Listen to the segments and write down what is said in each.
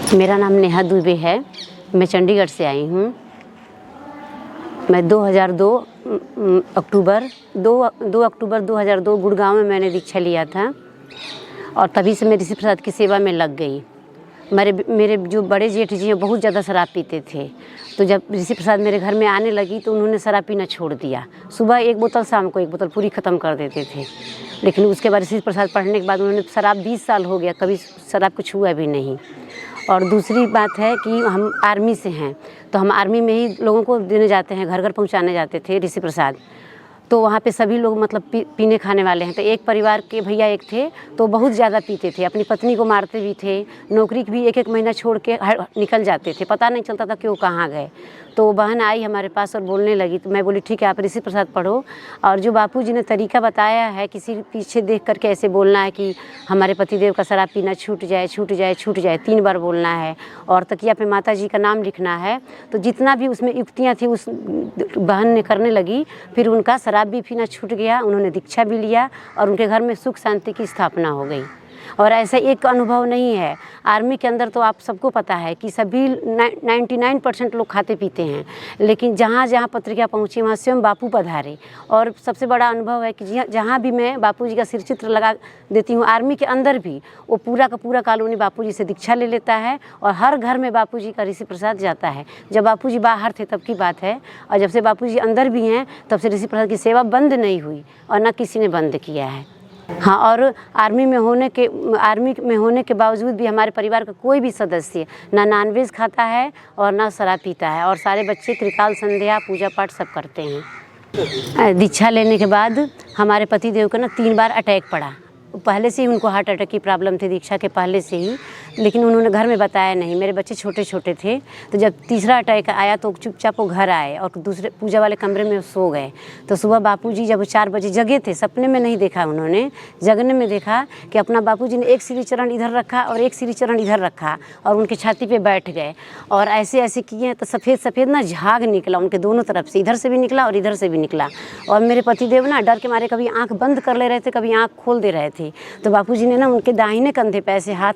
मेरा नाम नेहा दुबे है। मैं चंडीगढ़ से आई हूँ। मैं 2002 अक्टूबर 2002 गुड़गांव में मैंने दीक्षा लिया था और तभी से मैं ऋषि प्रसाद की सेवा में लग गई। मेरे जो बड़े जेठ जी हैं बहुत ज़्यादा शराब पीते थे, तो जब ऋषि प्रसाद मेरे घर में आने लगी तो उन्होंने शराब पीना छोड़ दिया। सुबह 1 बोतल, शाम को 1 बोतल पूरी ख़त्म कर देते थे। लेकिन उसके बाद ऋषि प्रसाद पढ़ने के बाद उन्होंने शराब 20 साल हो गया, कभी शराब को छुआ भी नहीं। और दूसरी बात है कि हम आर्मी से हैं, तो हम आर्मी में ही लोगों को देने जाते हैं, घर घर पहुंचाने जाते थे ऋषि प्रसाद। तो वहाँ पे सभी लोग मतलब पीने खाने वाले हैं। तो एक परिवार के भैया एक थे, तो बहुत ज़्यादा पीते थे, अपनी पत्नी को मारते भी थे, नौकरी भी 1-1 महीना छोड़ के निकल जाते थे, पता नहीं चलता था कि वो कहाँ गए। तो वो बहन आई हमारे पास और बोलने लगी, तो मैं बोली ठीक है आप ऋषि प्रसाद पढ़ो, और जो बापूजी ने तरीका बताया है किसी पीछे देख करके ऐसे बोलना है कि हमारे पतिदेव का शराब पीना छूट जाए छूट जाए छूट जाए, 3 बार बोलना है, और तकिया पे माता जी का नाम लिखना है। तो जितना भी उसमें युक्तियाँ थी उस बहन ने करने लगी, फिर उनका शराब भी पीना छूट गया, उन्होंने दीक्षा भी लिया और उनके घर में सुख शांति की स्थापना हो गई। और ऐसा एक अनुभव नहीं है, आर्मी के अंदर तो आप सबको पता है कि सभी 99% लोग खाते पीते हैं, लेकिन जहाँ जहाँ पत्रिका पहुँची वहाँ स्वयं बापू पधारे। और सबसे बड़ा अनुभव है कि जहाँ भी मैं बापू जी का सिर चित्र लगा देती हूँ, आर्मी के अंदर भी वो पूरा का पूरा कॉलोनी बापू जी से दीक्षा ले लेता है और हर घर में बापू जी का ऋषि प्रसाद जाता है। जब बापू जी बाहर थे तब की बात है, और जब से बापू जी अंदर भी हैं तब से ऋषि प्रसाद की सेवा बंद नहीं हुई और न किसी ने बंद किया है। हाँ, और आर्मी में होने के बावजूद भी हमारे परिवार का कोई भी सदस्य ना नॉनवेज खाता है और ना शराब पीता है, और सारे बच्चे त्रिकाल संध्या पूजा पाठ सब करते हैं। दीक्षा लेने के बाद हमारे पति देव को ना 3 बार अटैक पड़ा। पहले से ही उनको हार्ट अटैक की प्रॉब्लम थी दीक्षा के पहले से ही, लेकिन उन्होंने घर में बताया नहीं। मेरे बच्चे छोटे छोटे थे, तो जब तीसरा अटैक आया तो चुपचाप वो घर आए और दूसरे पूजा वाले कमरे में सो गए। तो सुबह बापूजी जब 4 बजे जगे थे, सपने में नहीं देखा उन्होंने, जगने में देखा कि अपना बापूजी ने एक श्री चरण इधर रखा और एक श्री चरण इधर रखा और उनके छाती पे बैठ गए और ऐसे ऐसे किए, तो सफ़ेद सफ़ेद ना झाग निकला उनके दोनों तरफ से, इधर से भी निकला और इधर से भी निकला। और मेरे पतिदेव ना डर के मारे कभी आँख बंद कर ले रहे थे, कभी आँख खोल दे रहे थे। तो बापूजी ने ना उनके दाहिने कंधे पे ऐसे हाथ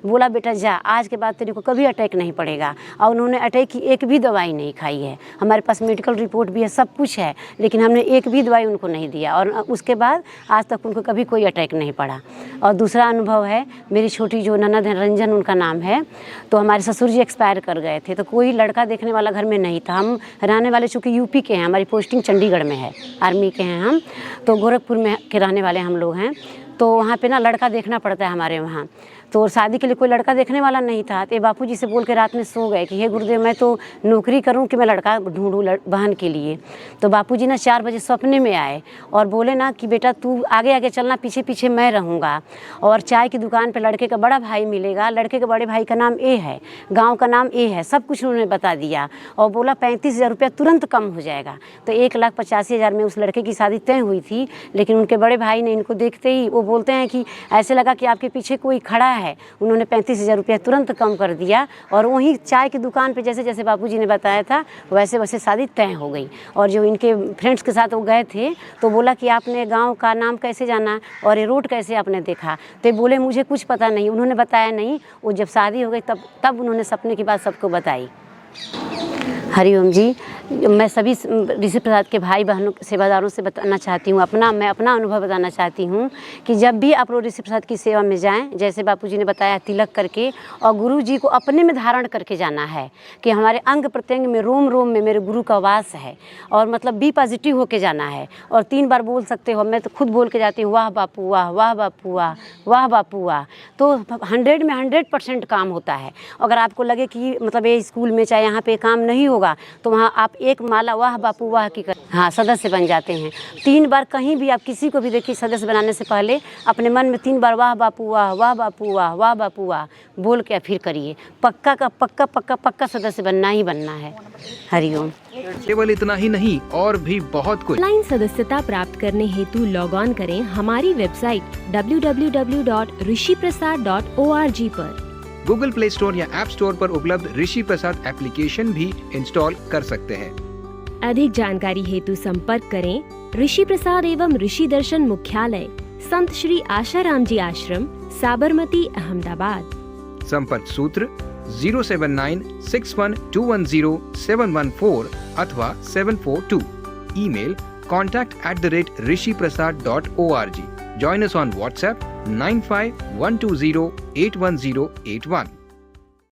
बोला बेटा जा, आज के बाद तेरे को कभी अटैक नहीं पड़ेगा। और उन्होंने अटैक की एक भी दवाई नहीं खाई है। हमारे पास मेडिकल रिपोर्ट भी है, सब कुछ है, लेकिन हमने एक भी दवाई उनको नहीं दिया और उसके बाद आज तक उनको कभी कोई अटैक नहीं पड़ा। और दूसरा अनुभव है, मेरी छोटी जो ननद है, रंजन उनका नाम है, तो हमारे ससुर जी एक्सपायर कर गए थे, तो कोई लड़का देखने वाला घर में नहीं था। हम रहने वाले चूँकि यूपी के हैं, हमारी पोस्टिंग चंडीगढ़ में है, आर्मी के हैं हम, तो गोरखपुर में के रहने वाले हम लोग हैं। तो वहाँ पे ना लड़का देखना पड़ता है हमारे वहाँ, तो शादी के लिए कोई लड़का देखने वाला नहीं था। तो बापूजी से बोल के रात में सो गए कि हे गुरुदेव, मैं तो नौकरी करूं कि मैं लड़का ढूंढूं बहन के लिए। तो बापूजी ना 4 बजे सपने में आए और बोले ना कि बेटा तू आगे आगे चलना, पीछे पीछे मैं रहूँगा, और चाय की दुकान पे लड़के का बड़ा भाई मिलेगा, लड़के के बड़े भाई का नाम ए है, गाँव का नाम ए है, सब कुछ उन्होंने बता दिया। और बोला 35,000 रुपया तुरंत कम हो जाएगा। तो 1,85,000 में उस लड़के की शादी तय हुई थी, लेकिन उनके बड़े भाई ने इनको देखते ही वो बोलते हैं कि ऐसे लगा कि आपके पीछे कोई खड़ा है। उन्होंने 35,000 रुपया तुरंत कम कर दिया और वहीं चाय की दुकान पे जैसे जैसे बापूजी ने बताया था वैसे वैसे शादी तय हो गई। और जो इनके फ्रेंड्स के साथ वो गए थे तो बोला कि आपने गांव का नाम कैसे जाना और ये रोड कैसे आपने देखा, तो बोले मुझे कुछ पता नहीं, उन्होंने बताया नहीं। वो जब शादी हो गई तब उन्होंने सपने की बात सबको बताई। हरिओम जी, मैं सभी ऋषि प्रसाद के भाई बहनों सेवादारों से बताना चाहती हूँ, मैं अपना अनुभव बताना चाहती हूँ कि जब भी आप लोग ऋषि प्रसाद की सेवा में जाएं, जैसे बापूजी ने बताया तिलक करके, और गुरु जी को अपने में धारण करके जाना है कि हमारे अंग प्रत्यंग में रोम रोम में मेरे गुरु का वास है, और मतलब बी पॉजिटिव होके जाना है। और 3 बार बोल सकते हो, मैं तो खुद बोल के जाती हूँ, वाह बापू वाह, वाह बापू वाह, वाह बापू वाह। तो 100 में 100% काम होता है। अगर आपको लगे कि मतलब ये स्कूल में चाहे यहाँ पे काम नहीं होगा, तो वहाँ आप एक माला वाह बापू वाह की हाँ सदस्य बन जाते हैं। 3 बार कहीं भी आप किसी को भी देखिए, सदस्य बनाने से पहले अपने मन में 3 बार वाह बापू वाह, वाह बापू वाह, वाह बापू वाह बोल के फिर करिए। पक्का सदस्य बनना ही बनना है। हरिओम। केवल इतना ही नहीं, और भी बहुत कुछ। ऑनलाइन सदस्यता प्राप्त करने हेतु लॉग ऑन करें हमारी वेबसाइट www.rishiprasad.org पर। गूगल प्ले स्टोर या ऐप स्टोर पर उपलब्ध ऋषि प्रसाद एप्लीकेशन भी इंस्टॉल कर सकते हैं। अधिक जानकारी हेतु संपर्क करें ऋषि प्रसाद एवं ऋषि दर्शन मुख्यालय, संत श्री आशाराम जी आश्रम, साबरमती, अहमदाबाद। संपर्क सूत्र 07961210714 अथवा 742. Email contact@rishiprasad.org. Join us on WhatsApp 9512081081081.